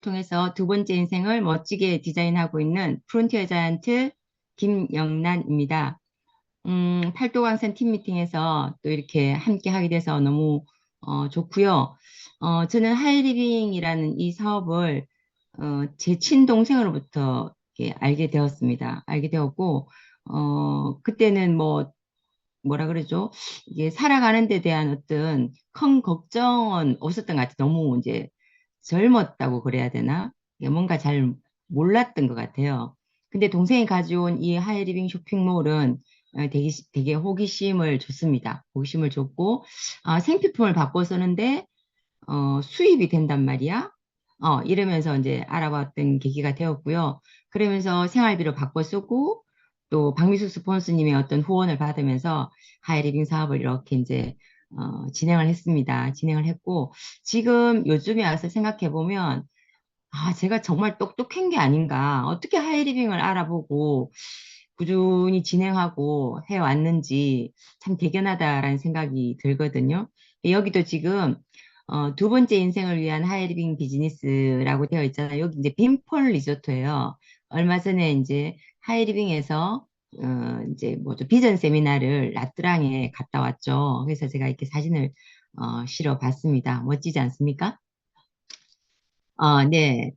통해서 두 번째 인생을 멋지게 디자인하고 있는 프론티어 자이언트 김영란입니다. 팔도강산 팀 미팅에서 또 이렇게 함께 하게 돼서 너무 좋고요. 저는 하이리빙이라는 이 사업을 제 친동생으로부터 이렇게 알게 되었습니다. 알게 되었고, 그때는 뭐라 그러죠? 이게 살아가는 데 대한 어떤 큰 걱정은 없었던 것 같아요. 너무 이제 젊었다고 그래야 되나? 이게 뭔가 잘 몰랐던 것 같아요. 근데 동생이 가져온 이 하이리빙 쇼핑몰은 되게 호기심을 줬습니다. 호기심을 줬고, 생필품을 바꿔 쓰는데, 수입이 된단 말이야. 이러면서 이제 알아봤던 계기가 되었고요. 그러면서 생활비로 바꿔 쓰고, 또 박미수 스폰서님의 어떤 후원을 받으면서 하이리빙 사업을 이렇게 이제 진행을 했습니다. 진행을 했고, 지금 요즘에 와서 생각해 보면, 제가 정말 똑똑한 게 아닌가. 어떻게 하이리빙을 알아보고 꾸준히 진행하고 해왔는지 참 대견하다라는 생각이 들거든요. 여기도 지금 두 번째 인생을 위한 하이리빙 비즈니스라고 되어 있잖아요. 여기 이제 빈폴 리조트예요. 얼마 전에 이제 하이리빙에서 이제 뭐죠 비전 세미나를 라뚜랑에 갔다 왔죠. 그래서 제가 이렇게 사진을 실어 봤습니다. 멋지지 않습니까? 네.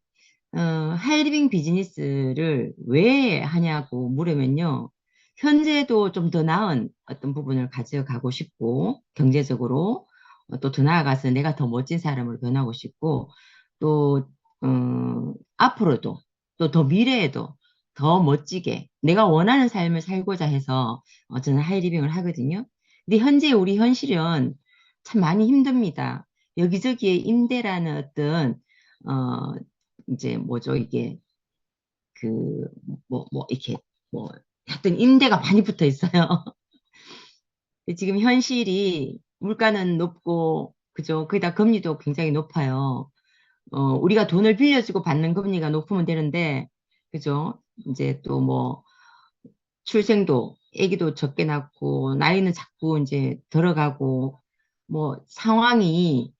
하이리빙 비즈니스를 왜 하냐고 물으면요. 현재도 좀 더 나은 어떤 부분을 가져가고 싶고, 경제적으로 또 더 나아가서 내가 더 멋진 사람으로 변하고 싶고, 또, 앞으로도, 또 더 미래에도 더 멋지게 내가 원하는 삶을 살고자 해서 저는 하이리빙을 하거든요. 근데 현재 우리 현실은 참 많이 힘듭니다. 여기저기에 임대라는 어떤 어, 이제 뭐죠, 이게, 그, 이렇게, 뭐, 하여튼 임대가 많이 붙어 있어요. 지금 현실이 물가는 높고, 그죠? 거기다 금리도 굉장히 높아요. 우리가 돈을 빌려주고 받는 금리가 높으면 되는데, 그죠? 이제 또 뭐, 출생도, 아기도 적게 낳고, 나이는 자꾸 이제 들어가고, 뭐, 상황이,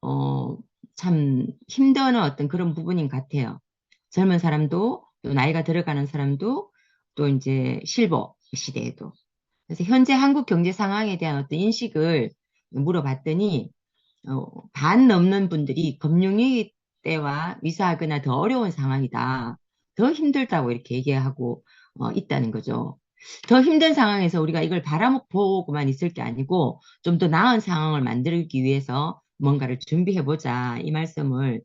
어, 참 힘든 어떤 그런 부분인 것 같아요. 젊은 사람도 또 나이가 들어가는 사람도 또 이제 실버 시대에도. 그래서 현재 한국 경제 상황에 대한 어떤 인식을 물어봤더니 반 넘는 분들이 금융위기 때와 위사하거나 더 어려운 상황이다. 더 힘들다고 이렇게 얘기하고 있다는 거죠. 더 힘든 상황에서 우리가 이걸 바라보고만 있을 게 아니고 좀 더 나은 상황을 만들기 위해서 뭔가를 준비해보자. 이 말씀을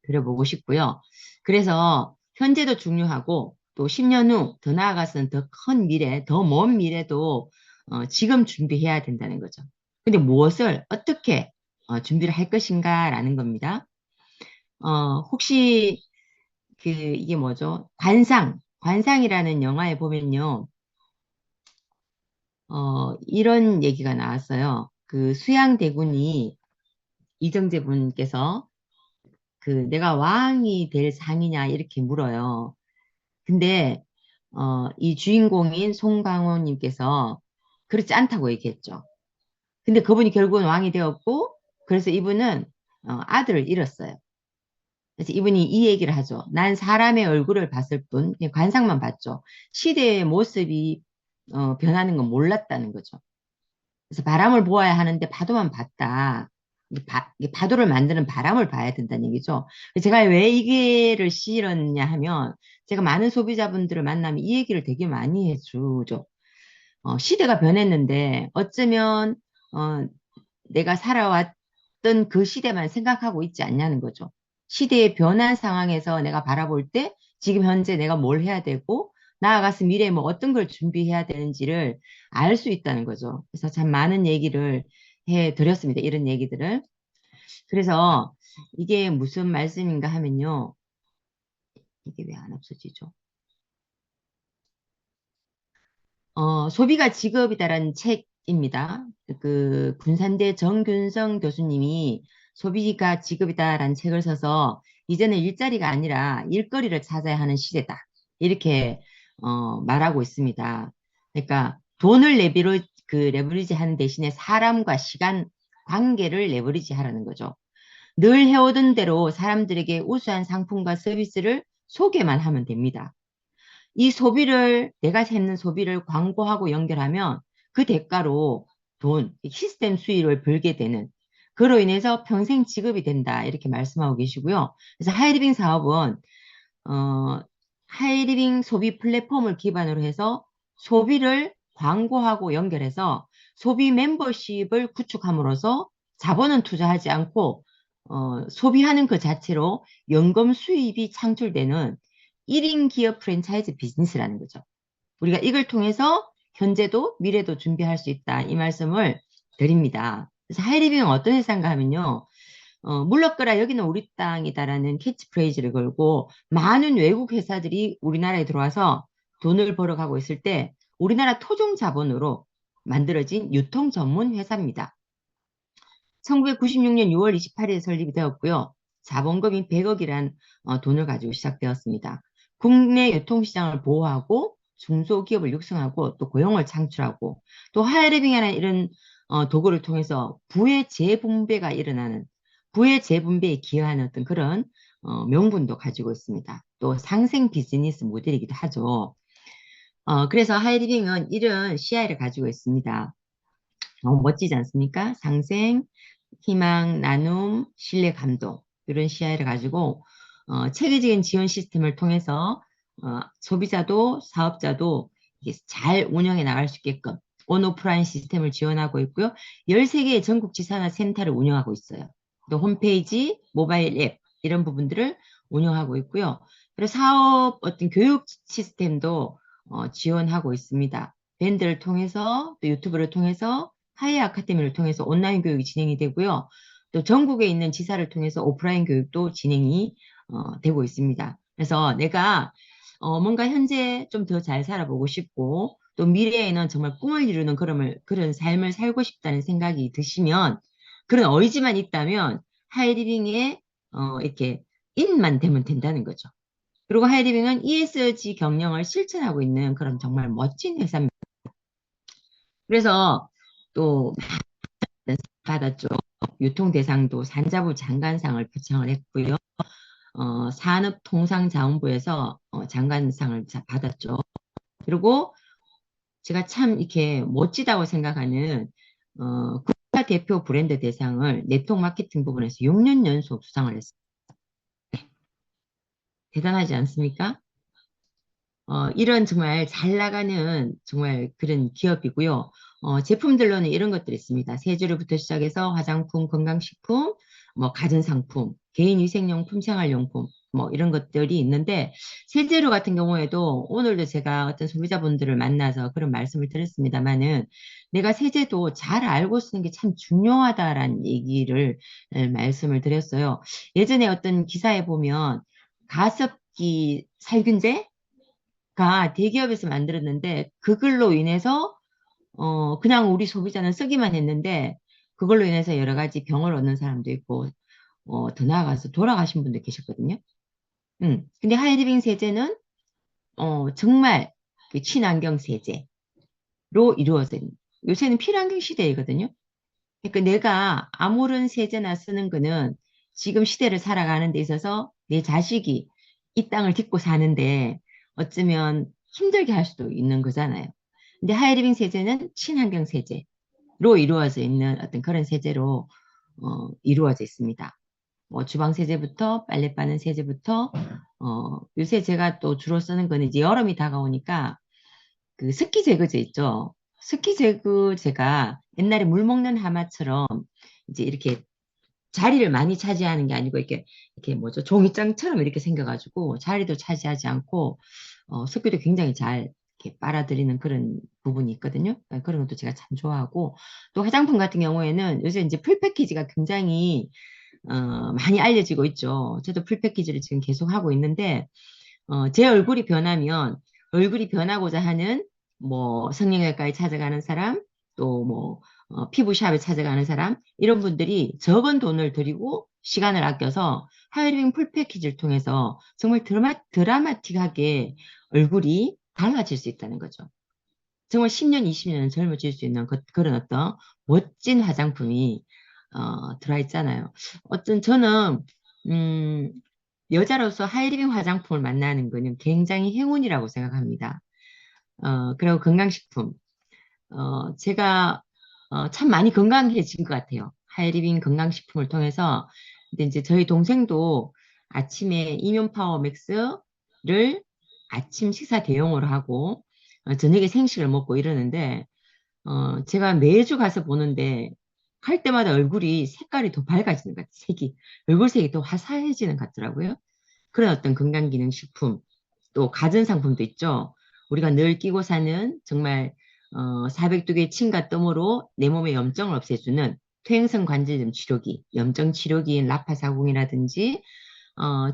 드려보고 싶고요. 그래서 현재도 중요하고 또 10년 후 더 나아가서는 더 큰 미래, 더 먼 미래도 지금 준비해야 된다는 거죠. 근데 무엇을 어떻게 준비를 할 것인가라는 겁니다. 혹시 이게 뭐죠? 관상이라는 영화에 보면요. 이런 얘기가 나왔어요. 그 수양대군이 이정재 분께서 내가 왕이 될 상이냐 이렇게 물어요. 근데 이 주인공인 송강호님께서 그렇지 않다고 얘기했죠. 근데 그분이 결국은 왕이 되었고 그래서 이분은 아들을 잃었어요. 그래서 이분이 이 얘기를 하죠. 난 사람의 얼굴을 봤을 뿐 그냥 관상만 봤죠. 시대의 모습이 변하는 건 몰랐다는 거죠. 그래서 바람을 보아야 하는데 파도만 봤다. 이게 파도를 만드는 바람을 봐야 된다는 얘기죠. 제가 왜 이게를 실었냐 하면 제가 많은 소비자분들을 만나면 이 얘기를 되게 많이 해주죠. 시대가 변했는데 어쩌면 어, 내가 살아왔던 그 시대만 생각하고 있지 않냐는 거죠. 시대의 변한 상황에서 내가 바라볼 때 지금 현재 내가 뭘 해야 되고 나아가서 미래에 뭐 어떤 걸 준비해야 되는지를 알 수 있다는 거죠. 그래서 참 많은 얘기를 해 드렸습니다. 이런 얘기들을. 그래서 이게 무슨 말씀인가 하면요. 이게 왜 안 없어지죠? 소비가 직업이다라는 책입니다. 그 군산대 정균성 교수님이 소비가 직업이다라는 책을 써서 이제는 일자리가 아니라 일거리를 찾아야 하는 시대다. 이렇게 말하고 있습니다. 그러니까 돈을 레버리지 하는 대신에 사람과 시간 관계를 레버리지 하라는 거죠. 늘 해오던 대로 사람들에게 우수한 상품과 서비스를 소개만 하면 됩니다. 이 소비를, 내가 했는 소비를 광고하고 연결하면 그 대가로 돈, 시스템 수익을 벌게 되는, 그로 인해서 평생 지급이 된다. 이렇게 말씀하고 계시고요. 그래서 하이리빙 사업은, 하이리빙 소비 플랫폼을 기반으로 해서 소비를 광고하고 연결해서 소비 멤버십을 구축함으로써 자본은 투자하지 않고, 소비하는 그 자체로 연금 수입이 창출되는 1인 기업 프랜차이즈 비즈니스라는 거죠. 우리가 이걸 통해서 현재도 미래도 준비할 수 있다. 이 말씀을 드립니다. 그래서 하이리빙은 어떤 회사인가 하면요. 물러거라 여기는 우리 땅이다라는 캐치프레이즈를 걸고 많은 외국 회사들이 우리나라에 들어와서 돈을 벌어가고 있을 때 우리나라 토종 자본으로 만들어진 유통 전문 회사입니다. 1996년 6월 28일에 설립이 되었고요. 자본금이 100억이란 돈을 가지고 시작되었습니다. 국내 유통시장을 보호하고 중소기업을 육성하고 또 고용을 창출하고 또 하이레빙이라는 이런 도구를 통해서 부의 재분배가 일어나는 부의 재분배에 기여하는 어떤 그런 명분도 가지고 있습니다. 또 상생 비즈니스 모델이기도 하죠. 그래서 하이리빙은 이런 CI를 가지고 있습니다. 멋지지 않습니까? 상생, 희망, 나눔, 신뢰, 감동 이런 CI를 가지고 체계적인 지원 시스템을 통해서 소비자도 사업자도 이게 잘 운영해 나갈 수 있게끔 온오프라인 시스템을 지원하고 있고요. 13개의 전국 지사나 센터를 운영하고 있어요. 또 홈페이지, 모바일 앱 이런 부분들을 운영하고 있고요. 그리고 사업 어떤 교육 시스템도 지원하고 있습니다. 밴드를 통해서 또 유튜브를 통해서 하이 아카데미를 통해서 온라인 교육이 진행이 되고요. 또 전국에 있는 지사를 통해서 오프라인 교육도 진행이 되고 있습니다. 그래서 내가 뭔가 현재 좀 더 잘 살아보고 싶고 또 미래에는 정말 꿈을 이루는 그런 삶을 살고 싶다는 생각이 드시면 그런 의지만 있다면 하이리빙에 이렇게 인만 되면 된다는 거죠. 그리고 하이리빙은 ESG 경영을 실천하고 있는 그런 정말 멋진 회사입니다. 그래서 또 받았죠. 유통대상도 산자부 장관상을 표창을 했고요. 산업통상자원부에서 장관상을 받았죠. 그리고 제가 참 이렇게 멋지다고 생각하는 국가대표 브랜드 대상을 네트워크 마케팅 부분에서 6년 연속 수상을 했어요. 대단하지 않습니까? 이런 정말 잘 나가는 정말 그런 기업이고요. 제품들로는 이런 것들이 있습니다. 세제로부터 시작해서 화장품, 건강식품, 뭐 가전상품, 개인위생용품, 생활용품, 뭐 이런 것들이 있는데 세제로 같은 경우에도 오늘도 제가 어떤 소비자분들을 만나서 그런 말씀을 드렸습니다만은 내가 세제도 잘 알고 쓰는 게 참 중요하다라는 얘기를 말씀을 드렸어요. 예전에 어떤 기사에 보면 가습기 살균제 가 대기업에서 만들었는데 그걸로 인해서 그냥 우리 소비자는 쓰기만 했는데 그걸로 인해서 여러 가지 병을 얻는 사람도 있고 더 나아가서 돌아가신 분도 계셨거든요. 근데 하이리빙 세제는 정말 그 친환경 세제로 이루어져 있는 요새는 필환경 시대이거든요. 그러니까 내가 아무런 세제나 쓰는 거는 지금 시대를 살아가는 데 있어서 내 자식이 이 땅을 딛고 사는데 어쩌면 힘들게 할 수도 있는 거잖아요. 근데 하이리빙 세제는 친환경 세제로 이루어져 있는 어떤 그런 세제로 이루어져 있습니다. 뭐 주방 세제부터 빨래 빠는 세제부터 요새 제가 또 주로 쓰는 거는 이제 여름이 다가오니까 그 습기 제거제 있죠. 습기 제거제가 옛날에 물 먹는 하마처럼 이제 이렇게 자리를 많이 차지하는 게 아니고 이렇게 뭐죠 종이장처럼 이렇게 생겨가지고 자리도 차지하지 않고 습기도 굉장히 잘 이렇게 빨아들이는 그런 부분이 있거든요. 그런 것도 제가 참 좋아하고 또 화장품 같은 경우에는 요새 이제 풀 패키지가 굉장히 많이 알려지고 있죠. 저도 풀 패키지를 지금 계속 하고 있는데 제 얼굴이 변하면 얼굴이 변하고자 하는 뭐 성형외과에 찾아가는 사람 또 뭐 피부샵에 찾아가는 사람 이런 분들이 적은 돈을 들이고 시간을 아껴서 하이리빙 풀 패키지를 통해서 정말 드라마틱하게 얼굴이 달라질 수 있다는 거죠. 정말 10년, 20년 젊어질 수 있는 그런 어떤 멋진 화장품이 들어와 있잖아요. 어떤 저는 음, 여자로서 하이리빙 화장품을 만나는 거는 굉장히 행운이라고 생각합니다. 그리고 건강식품. 제가 참 많이 건강해진 것 같아요. 하이리빙 건강식품을 통해서. 근데 이제 저희 동생도 아침에 이뮨파워 맥스를 아침 식사 대용으로 하고 저녁에 생식을 먹고 이러는데 제가 매주 가서 보는데 갈 때마다 얼굴이 색깔이 더 밝아지는 것 같아요. 색이. 얼굴색이 더 화사해지는 것 같더라고요. 그런 어떤 건강기능식품, 또 가전상품도 있죠. 우리가 늘 끼고 사는 정말 402개 침과 뜸으로 내 몸의 염증을 없애주는 퇴행성 관절염 치료기, 염증 치료기인 라파사공이라든지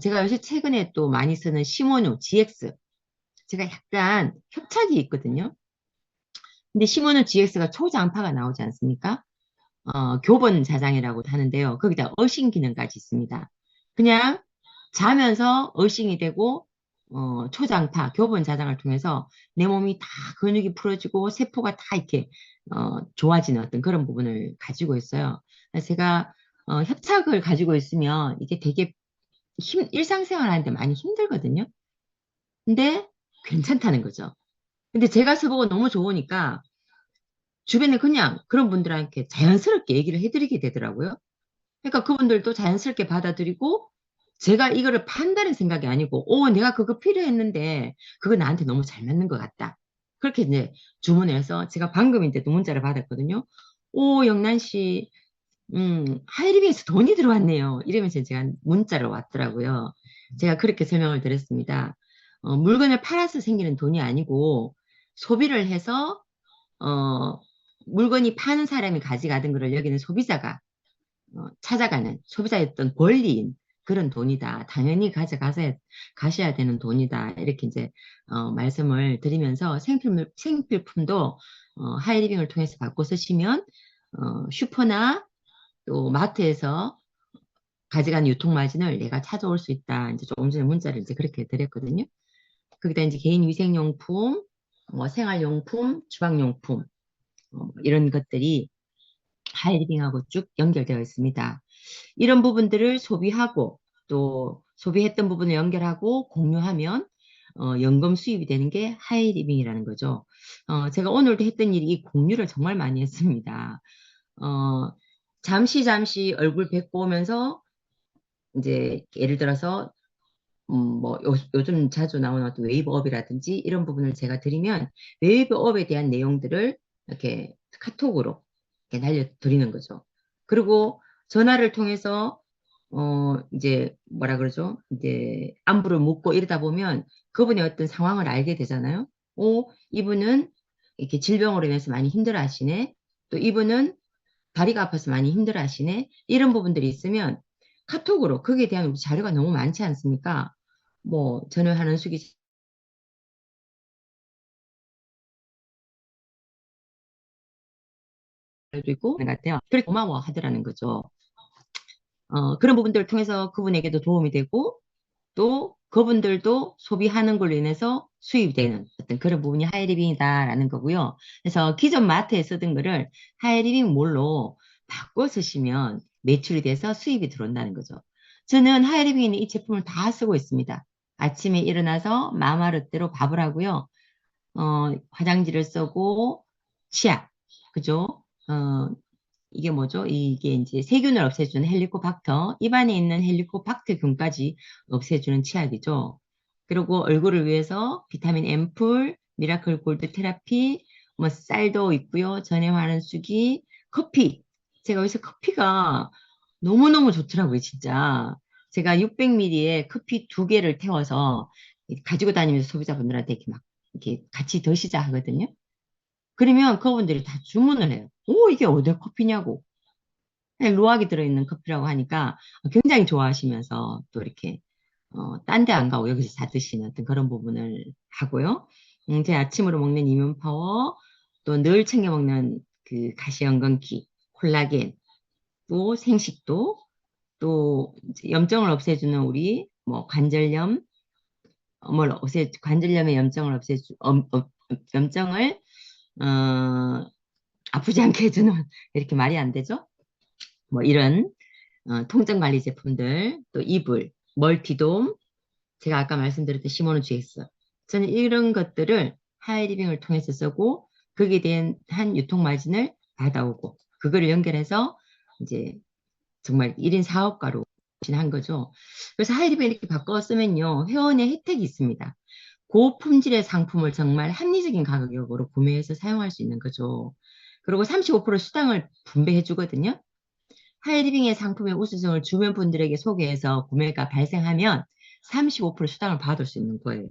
제가 요새 최근에 또 많이 쓰는 시모누 GX, 제가 약간 협착이 있거든요. 근데 시모누 GX가 초장파가 나오지 않습니까? 교본 자장이라고 하는데요. 거기다 어싱 기능까지 있습니다. 그냥 자면서 어싱이 되고 초장파, 교본 자장을 통해서 내 몸이 다 근육이 풀어지고 세포가 다 이렇게 좋아지는 어떤 그런 부분을 가지고 있어요. 그래서 제가 협착을 가지고 있으면 이게 되게 일상생활 하는데 많이 힘들거든요. 근데 괜찮다는 거죠. 근데 제가 써보고 너무 좋으니까 주변에 그냥 그런 분들한테 자연스럽게 얘기를 해드리게 되더라고요. 그러니까 그분들도 자연스럽게 받아들이고 제가 이거를 판다는 생각이 아니고, 내가 그거 필요했는데 그거 나한테 너무 잘 맞는 것 같다. 그렇게 이제 주문을 해서 제가 방금인데도 문자를 받았거든요. 영란 씨, 하이리빙에서 돈이 들어왔네요. 이러면서 제가 문자로 왔더라고요. 제가 그렇게 설명을 드렸습니다. 물건을 팔아서 생기는 돈이 아니고 소비를 해서 어, 물건이 파는 사람이 가져가던 거를 여기는 소비자가 찾아가는 소비자의 어떤 권리인 그런 돈이다. 당연히 가셔야 되는 돈이다. 이렇게 이제 말씀을 드리면서 생필품도 하이리빙을 통해서 바꿔 쓰시면 슈퍼나 또 마트에서 가져간 유통 마진을 내가 찾아올 수 있다. 이제 조금 전에 문자를 이제 그렇게 드렸거든요. 거기다 이제 개인 위생용품, 생활용품, 주방용품 이런 것들이 하이리빙하고 쭉 연결되어 있습니다. 이런 부분들을 소비하고 또 소비했던 부분을 연결하고 공유하면 연금 수입이 되는 게 하이리빙이라는 거죠. 제가 오늘도 했던 일이 이 공유를 정말 많이 했습니다. 어, 잠시 얼굴 뵙고 오면서 이제 예를 들어서 뭐 요즘 자주 나오는 어떤 웨이브업이라든지 이런 부분을 제가 드리면 웨이브업에 대한 내용들을 이렇게 카톡으로 이렇게 날려드리는 거죠. 그리고 전화를 통해서 이제 뭐라 그러죠? 이제 안부를 묻고 이러다 보면 그분의 어떤 상황을 알게 되잖아요. 이분은 이렇게 질병으로 인해서 많이 힘들어 하시네. 또 이분은 다리가 아파서 많이 힘들어 하시네. 이런 부분들이 있으면 카톡으로 거기에 대한 우리 자료가 너무 많지 않습니까? 뭐 전화하는 수기 자료도 있고 그런 것 같아요. 그렇게 고마워 하더라는 거죠. 그런 부분들을 통해서 그분에게도 도움이 되고 또 그분들도 소비하는 걸로 인해서 수입이 되는 어떤 그런 부분이 하이리빙이다라는 거고요. 그래서 기존 마트에 쓰던 거를 하이리빙 몰로 바꿔 쓰시면 매출이 돼서 수입이 들어온다는 거죠. 저는 하이리빙에 있는 이 제품을 다 쓰고 있습니다. 아침에 일어나서 마마르대로 밥을 하고요. 화장지를 쓰고 치약, 그죠? 이게 뭐죠? 이게 이제 세균을 없애주는 헬리코박터, 입안에 있는 헬리코박터균까지 없애주는 치약이죠. 그리고 얼굴을 위해서 비타민 앰플, 미라클 골드 테라피, 뭐 쌀도 있고요. 전해화는 쑥이, 커피. 제가 여기서 커피가 너무너무 좋더라고요, 진짜. 제가 600ml에 커피 두 개를 태워서 가지고 다니면서 소비자분들한테 이렇게 막 이렇게 같이 드시자 하거든요. 그러면 그분들이 다 주문을 해요. 이게 어디 커피냐고. 그냥 루악이 들어있는 커피라고 하니까 굉장히 좋아하시면서 또 이렇게 딴데 안 가고 여기서 다 드시는 어떤 그런 부분을 하고요. 제 아침으로 먹는 이뮨파워, 또 늘 챙겨 먹는 그 가시연건기, 콜라겐, 또 생식도, 또 이제 염증을 없애주는 우리 뭐 관절염, 관절염의 염증을 염증을 어, 아프지 않게 해주는 이렇게 말이 안 되죠? 뭐 이런 통증 관리 제품들, 또 이불, 멀티돔, 제가 아까 말씀드렸던 시모노 GX. 저는 이런 것들을 하이리빙을 통해서 쓰고 거기에 대한 한 유통 마진을 받아오고 그거를 연결해서 이제 정말 1인 사업가로 한 거죠. 그래서 하이리빙 이렇게 바꿔 쓰면요. 회원의 혜택이 있습니다. 고품질의 상품을 정말 합리적인 가격으로 구매해서 사용할 수 있는 거죠. 그리고 35% 수당을 분배해 주거든요. 하이리빙의 상품의 우수성을 주변 분들에게 소개해서 구매가 발생하면 35% 수당을 받을 수 있는 거예요.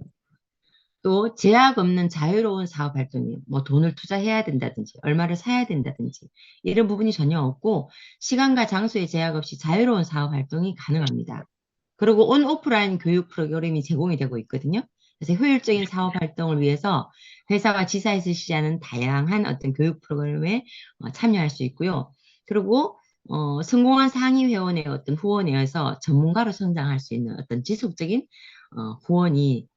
또 제약 없는 자유로운 사업 활동이 뭐 돈을 투자해야 된다든지 얼마를 사야 된다든지 이런 부분이 전혀 없고 시간과 장소에 제약 없이 자유로운 사업 활동이 가능합니다. 그리고 온 오프라인 교육 프로그램이 제공이 되고 있거든요. 그래서 효율적인 사업 활동을 위해서 회사와 지사에서 실시하는 다양한 어떤 교육 프로그램에 참여할 수 있고요. 그리고 성공한 상위 회원의 어떤 후원에 의해서 전문가로 성장할 수 있는 어떤 지속적인 후원이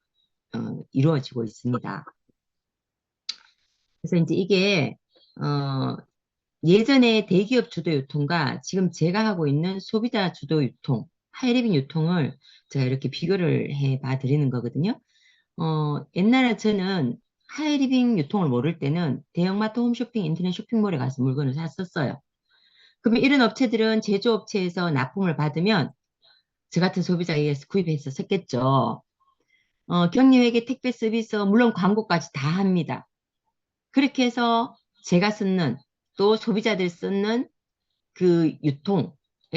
이루어지고 있습니다. 그래서 이제 이게 어, 예전에 대기업 주도 유통과 지금 제가 하고 있는 소비자 주도 유통, 하이리빙 유통을 제가 이렇게 비교를 해 봐 드리는 거거든요. 옛날에 저는 하이리빙 유통을 모를 때는 대형마트 홈쇼핑, 인터넷 쇼핑몰에 가서 물건을 샀었어요. 그러면 이런 업체들은 제조업체에서 납품을 받으면 저 같은 소비자가 의해서 구입해서 썼겠죠. 격리회계 택배 서비스, 물론 광고까지 다 합니다. 그렇게 해서 제가 쓰는 또 소비자들 쓰는 그 유통에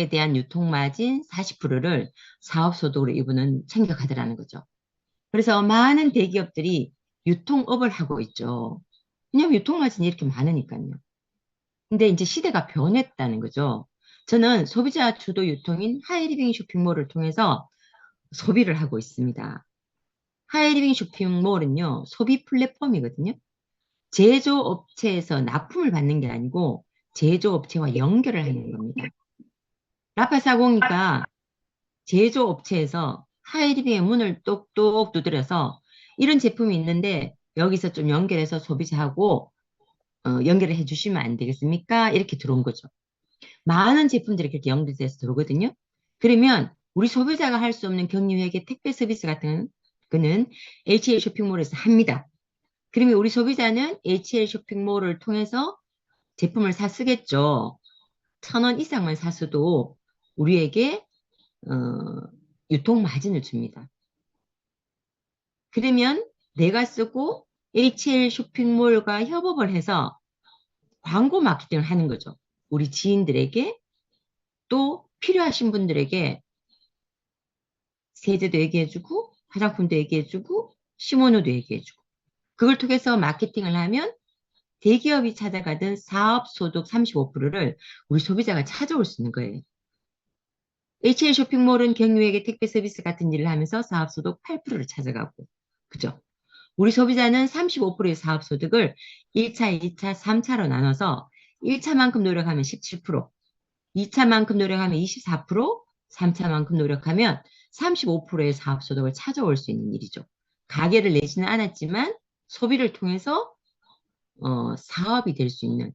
대한 유통 마진 40%를 사업소득으로 이분은 챙겨가더라는 거죠. 그래서 많은 대기업들이 유통업을 하고 있죠. 왜냐하면 유통 마진이 이렇게 많으니까요. 근데 이제 시대가 변했다는 거죠. 저는 소비자 주도 유통인 하이리빙 쇼핑몰을 통해서 소비를 하고 있습니다. 하이리빙 쇼핑몰은요, 소비 플랫폼이거든요. 제조업체에서 납품을 받는 게 아니고 제조업체와 연결을 하는 겁니다. 라파사공이가 제조업체에서 하이리빙의 문을 똑똑 두드려서 이런 제품이 있는데 여기서 좀 연결해서 소비자하고 연결을 해주시면 안 되겠습니까? 이렇게 들어온 거죠. 많은 제품들이 그렇게 연결돼서 들어오거든요. 그러면 우리 소비자가 할 수 없는 격리회계 택배 서비스 같은 거는 HL 쇼핑몰에서 합니다. 그러면 우리 소비자는 HL 쇼핑몰을 통해서 제품을 사 쓰겠죠. 1,000원 이상만 사서도 우리에게 유통 마진을 줍니다. 그러면 내가 쓰고 HL 쇼핑몰과 협업을 해서 광고 마케팅을 하는 거죠. 우리 지인들에게 또 필요하신 분들에게 세제도 얘기해주고 화장품도 얘기해주고 시모노도 얘기해주고 그걸 통해서 마케팅을 하면 대기업이 찾아가던 사업 소득 35%를 우리 소비자가 찾아올 수 있는 거예요. HL 쇼핑몰은 경유에게 택배 서비스 같은 일을 하면서 사업 소득 8%를 찾아가고 그죠? 우리 소비자는 35%의 사업 소득을 1차, 2차, 3차로 나눠서 1차만큼 노력하면 17%, 2차만큼 노력하면 24%, 3차만큼 노력하면 35%의 사업 소득을 찾아올 수 있는 일이죠. 가게를 내지는 않았지만 소비를 통해서 사업이 될 수 있는,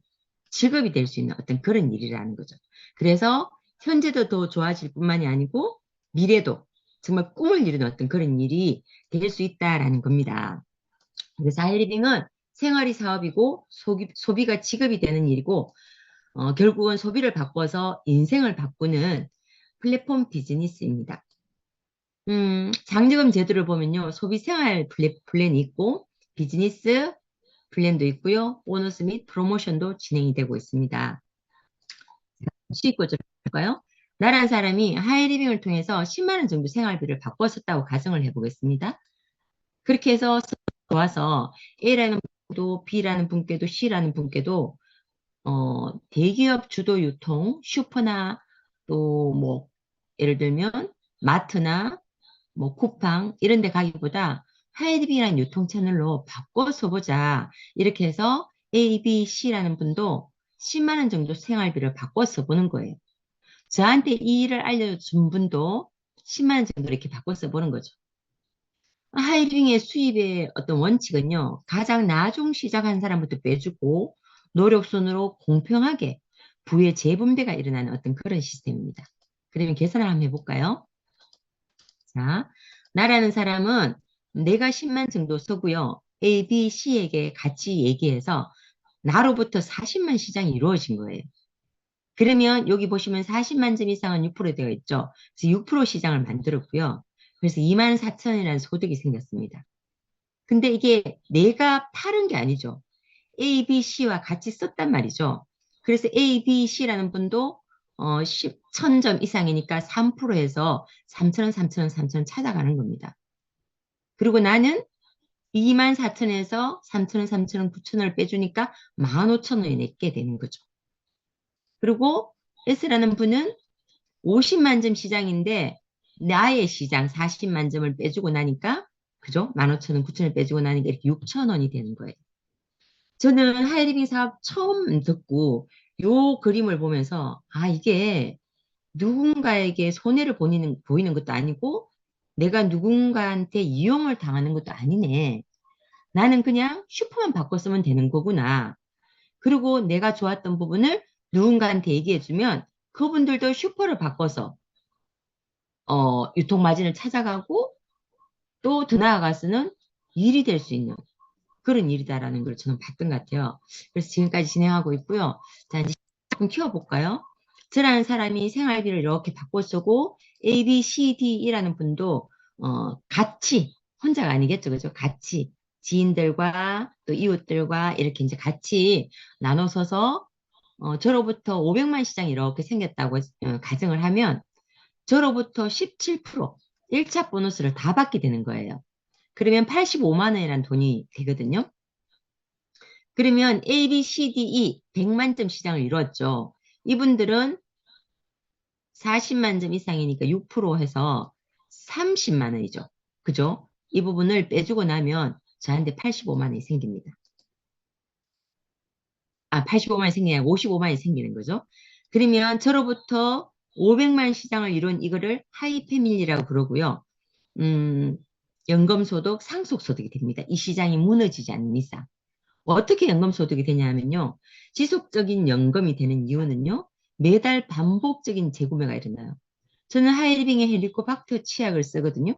직업이 될 수 있는 어떤 그런 일이라는 거죠. 그래서 현재도 더 좋아질 뿐만이 아니고 미래도 정말 꿈을 이루는 어떤 그런 일이 될 수 있다라는 겁니다. 그래서 하이리빙은 생활이 사업이고 소비가 직업이 되는 일이고 결국은 소비를 바꿔서 인생을 바꾸는 플랫폼 비즈니스입니다. 장려금 제도를 보면요. 소비 생활 플랜이 있고 비즈니스 플랜도 있고요. 보너스 및 프로모션도 진행이 되고 있습니다. 수익구조를 볼까요? 나란 사람이 하이리빙을 통해서 10만 원 정도 생활비를 바꿨었다고 가정을 해보겠습니다. 그렇게 해서 좋아서 A라는 분도 B라는 분께도 C라는 분께도 대기업 주도 유통 슈퍼나 또 뭐 예를 들면 마트나 뭐 쿠팡 이런 데 가기보다 하이리빙이라는 유통 채널로 바꿔서 보자. 이렇게 해서 A, B, C라는 분도 10만 원 정도 생활비를 바꿔서 보는 거예요. 저한테 이 일을 알려준 분도 10만 원 정도 이렇게 바꿔서 보는 거죠. 하이링의 수입의 어떤 원칙은요, 가장 나중 시작한 사람부터 빼주고, 노력순으로 공평하게 부의 재분배가 일어나는 어떤 그런 시스템입니다. 그러면 계산을 한번 해볼까요? 자, 나라는 사람은 내가 10만 정도 쓰고요. A, B, C에게 같이 얘기해서 나로부터 40만 시장이 이루어진 거예요. 그러면 여기 보시면 40만 점 이상은 6% 되어 있죠. 그래서 6% 시장을 만들었고요. 그래서 2만 4천이라는 소득이 생겼습니다. 근데 이게 내가 팔은 게 아니죠. A, B, C와 같이 썼단 말이죠. 그래서 A, B, C라는 분도 1000점 이상이니까 3%에서 3,000원, 3,000원, 3,000원 찾아가는 겁니다. 그리고 나는 24,000에서 3,000원, 3,000원, 9,000원을 빼주니까 15,000원이 내게 되는 거죠. 그리고 S라는 분은 50만 점 시장인데 나의 시장 40만 점을 빼주고 나니까 그죠? 15,000원, 9,000원 빼주고 나니까 이렇게 6,000원이 되는 거예요. 저는 하이리빙 사업 처음 듣고 요 그림을 보면서 아 이게 누군가에게 손해를 보이는 것도 아니고 내가 누군가한테 이용을 당하는 것도 아니네. 나는 그냥 슈퍼만 바꿨으면 되는 거구나. 그리고 내가 좋았던 부분을 누군가한테 얘기해주면 그분들도 슈퍼를 바꿔서 유통 마진을 찾아가고 또 더 나아가서는 일이 될 수 있는 그런 일이다라는 걸 저는 봤던 것 같아요. 그래서 지금까지 진행하고 있고요. 자, 이제 조금 키워볼까요? 저라는 사람이 생활비를 이렇게 바꿔 쓰고 A, B, C, D이라는 분도 같이 혼자가 아니겠죠, 그죠? 같이 지인들과 또 이웃들과 이렇게 이제 같이 나눠서서 저로부터 500만 시장이 이렇게 생겼다고 가정을 하면 저로부터 17% 1차 보너스를 다 받게 되는 거예요. 그러면 85만 원이라는 돈이 되거든요. 그러면 A, B, C, D, E 100만 점 시장을 이뤘죠. 이분들은 40만 점 이상이니까 6% 해서 30만 원이죠. 그죠? 이 부분을 빼주고 나면 저한테 85만 원이 생깁니다. 85만 원이 생기냐 55만 원이 생기는 거죠. 그러면 저로부터 500만 시장을 이룬 이거를 하이 패밀리라고 그러고요. 음, 연금소득, 상속소득이 됩니다. 이 시장이 무너지지 않는 이상. 어떻게 연금소득이 되냐면요. 지속적인 연금이 되는 이유는요. 매달 반복적인 재구매가 일어나요. 저는 하이리빙의 헬리코박터 치약을 쓰거든요.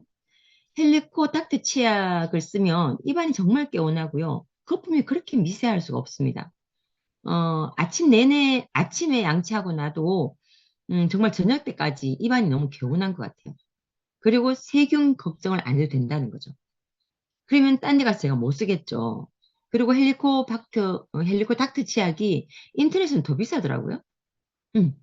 헬리코닥터 치약을 쓰면 입안이 정말 개운하고요. 거품이 그렇게 미세할 수가 없습니다. 아침 내내 아침에 양치하고 나도 정말 저녁 때까지 입안이 너무 개운한 것 같아요. 그리고 세균 걱정을 안 해도 된다는 거죠. 그러면 딴 데 가서 제가 못 쓰겠죠. 그리고 헬리코닥터 치약이 인터넷은 더 비싸더라고요. 음.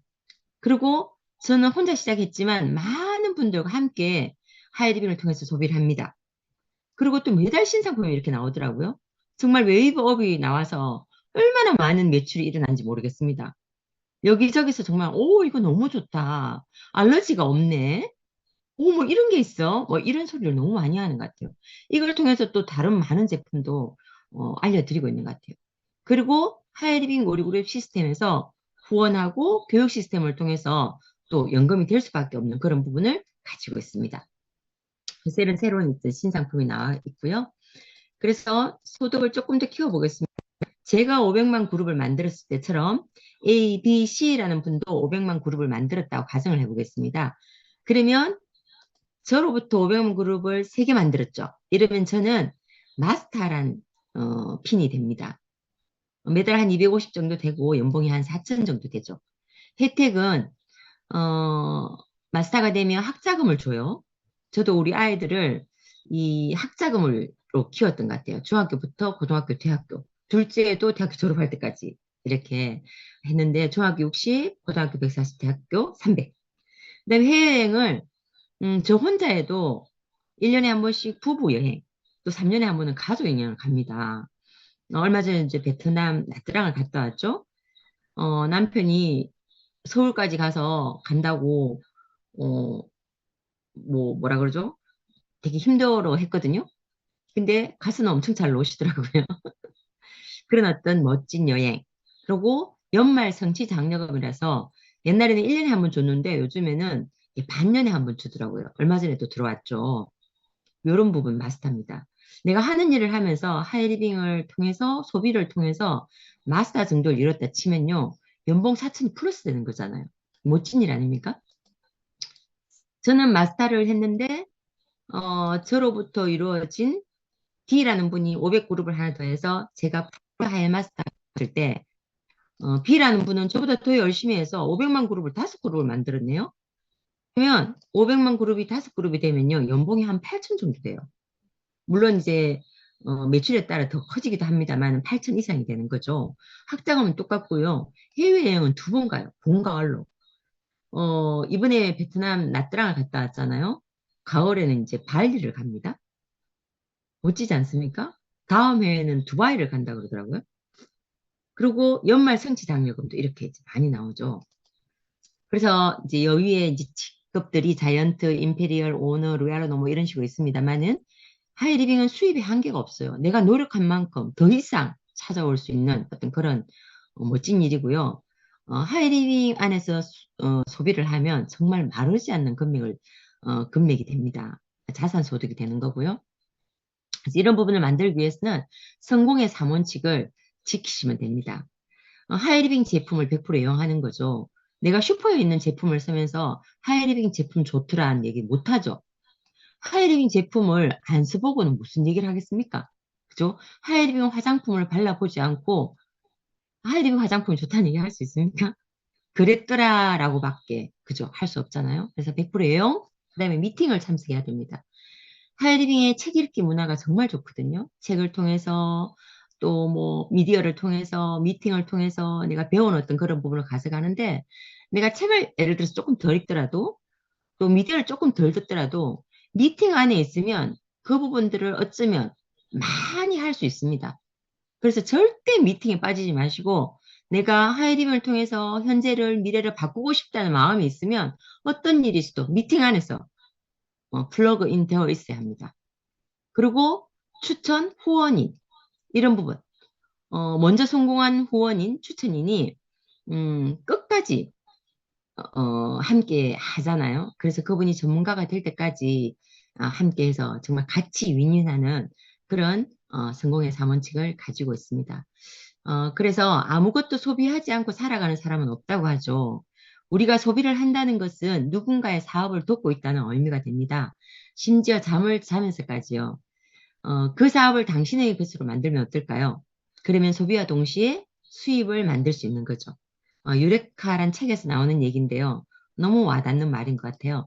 그리고 저는 혼자 시작했지만 많은 분들과 함께 하이리빙을 통해서 소비를 합니다. 그리고 또 매달 신상품이 이렇게 나오더라고요. 정말 웨이브업이 나와서 얼마나 많은 매출이 일어난지 모르겠습니다. 여기저기서 정말, 오, 이거 너무 좋다. 알러지가 없네. 오, 뭐 이런 게 있어. 뭐 이런 소리를 너무 많이 하는 것 같아요. 이걸 통해서 또 다른 많은 제품도 알려드리고 있는 것 같아요. 그리고 하이리빙 우리그룹 시스템에서 후원하고 교육 시스템을 통해서 또 연금이 될 수밖에 없는 그런 부분을 가지고 있습니다. 그래서 이런 새로운 신상품이 나와 있고요. 그래서 소득을 조금 더 키워보겠습니다. 제가 500만 그룹을 만들었을 때처럼 A, B, C라는 분도 500만 그룹을 만들었다고 가정을 해보겠습니다. 그러면 저로부터 500만 그룹을 3개 만들었죠. 이러면 저는 마스터란 핀이 됩니다. 매달 한 250 정도 되고 연봉이 한 4천 정도 되죠. 혜택은 마스터가 되면 학자금을 줘요. 저도 우리 아이들을 이 학자금으로 키웠던 것 같아요. 중학교부터 고등학교, 대학교. 둘째도 대학교 졸업할 때까지 이렇게 했는데 중학교 60, 고등학교 140, 대학교 300. 그다음에 해외여행을 저 혼자 해도 1년에 한 번씩 부부 여행, 또 3년에 한 번은 가족 여행을 갑니다. 얼마 전에 이제 베트남 나트랑을 갔다 왔죠. 남편이 서울까지 가서 간다고, 어, 뭐라 그러죠? 되게 힘들어 했거든요. 근데 가서는 엄청 잘 노시더라고요. 그런 어떤 멋진 여행. 그리고 연말 성취 장려금이라서 옛날에는 1년에 한 번 줬는데 요즘에는 반년에 한 번 주더라고요. 얼마 전에 또 들어왔죠. 이런 부분 마스터입니다. 내가 하는 일을 하면서 하이리빙을 통해서 소비를 통해서 마스터 정도를 이뤘다 치면요. 연봉 4천이 플러스 되는 거잖아요. 멋진 일 아닙니까? 저는 마스터를 했는데, 저로부터 이루어진 D라는 분이 500그룹을 하나 더 해서 제가 하이 마스터 했을 때, B라는 분은 저보다 더 열심히 해서 500만 그룹을 5그룹을 만들었네요. 그러면 500만 그룹이 5그룹이 되면요, 연봉이 한 8천 정도 돼요. 물론 이제 매출에 따라 더 커지기도 합니다만 8천 이상이 되는 거죠. 학자금은 똑같고요. 해외여행은 2번 가요. 봄, 가을로. 이번에 베트남 나트랑을 갔다 왔잖아요. 가을에는 이제 발리를 갑니다. 멋지지 않습니까? 다음 해에는 두바이를 간다 그러더라고요. 그리고 연말 성취 장려금도 이렇게 이제 많이 나오죠. 그래서 이제 여기에 이제 직급들이 자이언트, 임페리얼, 오너, 로얄, 뭐 이런 식으로 있습니다만은 하이리빙은 수입이 한계가 없어요. 내가 노력한 만큼 더 이상 찾아올 수 있는 어떤 그런 멋진 일이고요. 하이리빙 안에서 소비를 하면 정말 마르지 않는 금맥이 됩니다. 자산 소득이 되는 거고요. 그래서 이런 부분을 만들기 위해서는 성공의 3원칙을 지키시면 됩니다. 하이리빙 제품을 100% 이용하는 거죠. 내가 슈퍼에 있는 제품을 쓰면서 하이리빙 제품 좋더라는 얘기 못하죠. 하이리빙 제품을 안 써보고는 무슨 얘기를 하겠습니까? 그죠? 하이리빙 화장품을 발라보지 않고 하이리빙 화장품이 좋다는 얘기 할 수 있습니까? 그랬더라라고밖에 그죠? 할 수 없잖아요. 그래서 100% 애용, 그다음에 미팅을 참석해야 됩니다. 하이리빙의 책 읽기 문화가 정말 좋거든요. 책을 통해서 또 뭐 미디어를 통해서 미팅을 통해서 내가 배운 어떤 그런 부분을 가져가는데 내가 책을 예를 들어서 조금 덜 읽더라도 또 미디어를 조금 덜 듣더라도 미팅 안에 있으면 그 부분들을 어쩌면 많이 할 수 있습니다. 그래서 절대 미팅에 빠지지 마시고 내가 하이리빙을 통해서 현재를 미래를 바꾸고 싶다는 마음이 있으면 어떤 일이 있어도 미팅 안에서 플러그 인 되어 있어야 합니다. 그리고 추천 후원인 이런 부분 먼저 성공한 후원인 추천인이 끝까지 함께 하잖아요. 그래서 그분이 전문가가 될 때까지 함께해서 정말 같이 윈윈하는 그런 성공의 3원칙을 가지고 있습니다. 그래서 아무것도 소비하지 않고 살아가는 사람은 없다고 하죠. 우리가 소비를 한다는 것은 누군가의 사업을 돕고 있다는 의미가 됩니다. 심지어 잠을 자면서까지요. 그 사업을 당신의 것으로 만들면 어떨까요? 그러면 소비와 동시에 수입을 만들 수 있는 거죠. 유레카란 책에서 나오는 얘기인데요. 너무 와닿는 말인 것 같아요.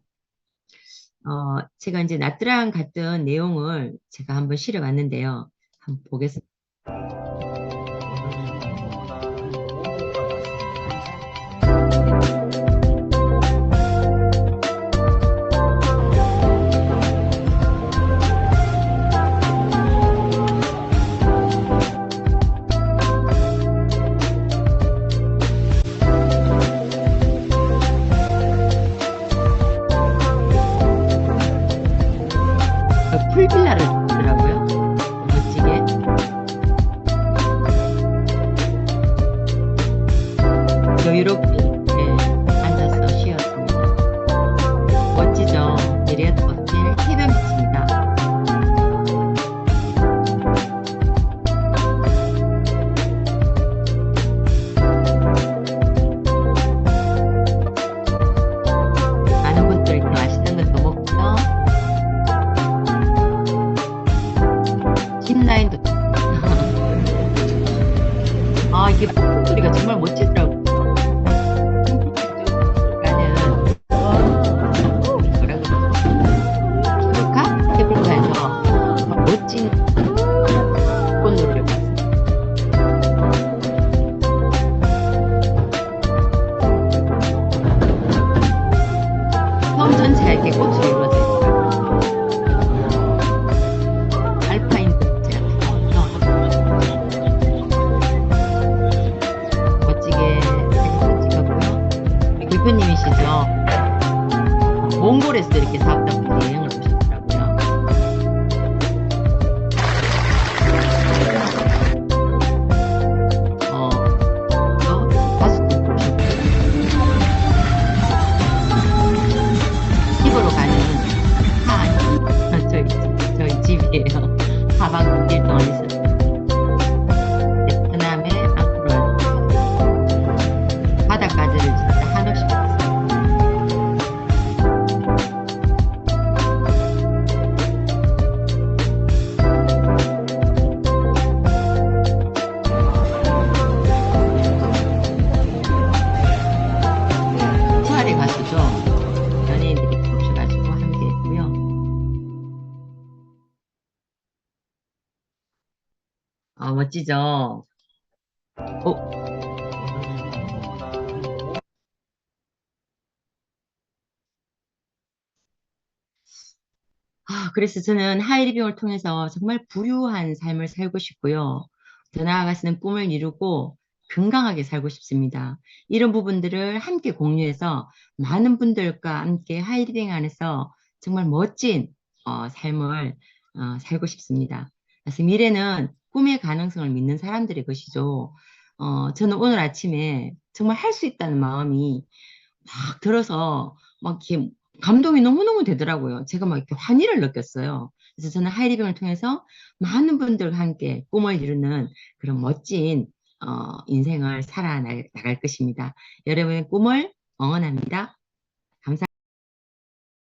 제가 이제 나트랑 갔던 내용을 제가 한번 실어봤는데요. 한번 보겠습니다. 풀빌라를 줬더라고요. 멋지게. 여유롭게 앉아서 쉬었습니다. 멋지죠? 메리어트 호텔 해변비치입니다. 많은 분들 이렇게 맛있는 것도 먹고 짚라인도 이게 폭풍 소리가 정말 멋지더라고요. 가는 뭐라 그러지? 피부카? 피부카에서 멋진 꽃놀이를 봤습니다. 섬 전체가 이렇게 꽃으로 이루어져 있더라고요. 알파인 멋지게 사진도 찍었고요. 우리 대표님이시죠? 몽골에서 이렇게 사업자분들이 여행을 오셨더라고요. 또 가수도 오셨고 집으로 가는 차 저희 집이에요. 4박 6일 동안 있었어요. 베트남의 앙코르와트 멋지죠? 어, 그래서 저는 하이리빙을 통해서 정말 부유한 삶을 살고 싶고요. 더 나아가서는 꿈을 이루고 건강하게 살고 싶습니다. 이런 부분들을 함께 공유해서 많은 분들과 함께 하이리빙 안에서 정말 멋진 삶을 살고 싶습니다. 그래서 미래는 꿈의 가능성을 믿는 사람들의 것이죠. 저는 오늘 아침에 정말 할 수 있다는 마음이 막 들어서 막 이렇게 감동이 너무너무 되더라고요. 제가 막 이렇게 환희를 느꼈어요. 그래서 저는 하이리빙을 통해서 많은 분들과 함께 꿈을 이루는 그런 멋진 인생을 살아나갈 것입니다. 여러분의 꿈을 응원합니다.